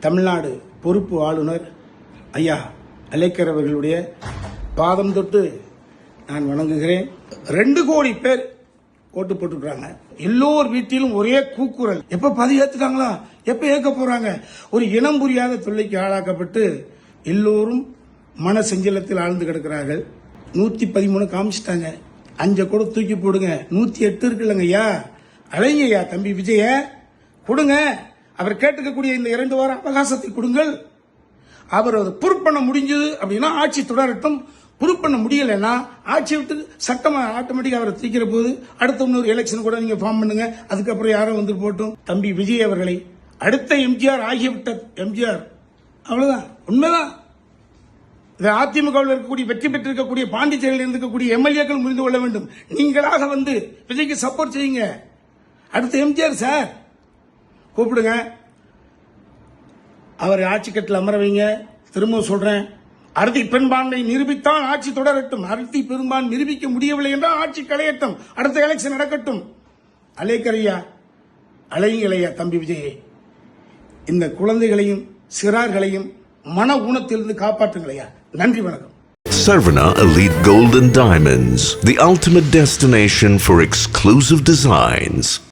தமிழ்நாடு பொறுப்பு ஆளுநர் ஐயா அலேக்கர் அவர்களுடைய பாதம் தொட்டு நான் வணங்குகிறேன். 2 கோடி பேர் ஓட்டு போட்டுக்கிறாங்க. எல்லோர் வீட்டிலும் ஒரே கூக்குரல், எப்ப பதவி ஏத்துக்காங்களா, எப்ப ஏற்க போறாங்க. ஒரு இனம் புரியாத தொல்லைக்கு ஆளாக்கப்பட்டு எல்லோரும் மன செஞ்சலத்தில் ஆழ்ந்து கிடக்கிறார்கள். 113 காமிச்சிட்டாங்க. 5 கூட தூக்கி போடுங்க. 108 இருக்குல்லங்க ஐயா. அழைங்க ஐயா தம்பி விஜய கொடுங்க. அவர் கேட்டுக்கக்கூடிய இந்த 2 வார அவகாசத்தை கொடுங்கள். அவர் அதை ப்ரூவ் பண்ண முடிஞ்சது அப்படின்னா ஆட்சி தொடரட்டும். ப்ரூவ் பண்ண முடியலைன்னா ஆட்சி விட்டு சட்டமா ஆட்டோமேட்டிக்கா அவரை தீக்கிற போது அடுத்த இன்னொரு எலெக்ஷன் கூட நீங்க ஃபார்ம் பண்ணுங்க. அதுக்கப்புறம் யாரும் வந்து போட்டும். தம்பி விஜய் அவர்களை அடுத்த எம்ஜிஆர் ஆகியவிட்ட எம்ஜிஆர், அவ்வளவுதான், உண்மைதான். அதிமுகவில் இருக்கக்கூடிய வெற்றி பெற்றிருக்கக்கூடிய பாண்டிச்சேரியில் இருக்கக்கூடிய எம்எல்ஏக்கள் புரிந்து கொள்ள வேண்டும். நீங்களாக வந்து விஜய்க்கு சப்போர்ட் செய்யுங்க. அடுத்த எம்ஜிஆர் சார் கூப்பிடுங்க, அவரை ஆட்சி கட்டில் அமர வைங்க. திரும்ப சொல்றேன், அறுதி பெரும்பான்மை நிரூபித்தால் ஆட்சி தொடரட்டும். அறுதி பெரும்பான்மை நிரூபிக்க முடியவில்லை என்றால் ஆட்சி களையட்டும். அடுத்த எலெக்ஷன் நடக்கட்டும். அலேக்கரையா அலைங்களையா தம்பி விஜயே, இந்த குழந்தைகளையும் சிறார்களையும் மன ஊனத்திலிருந்து காப்பாற்றுங்களையா. நன்றி, வணக்கம். Sarvana Elite Gold and Diamonds, the ultimate destination for exclusive designs.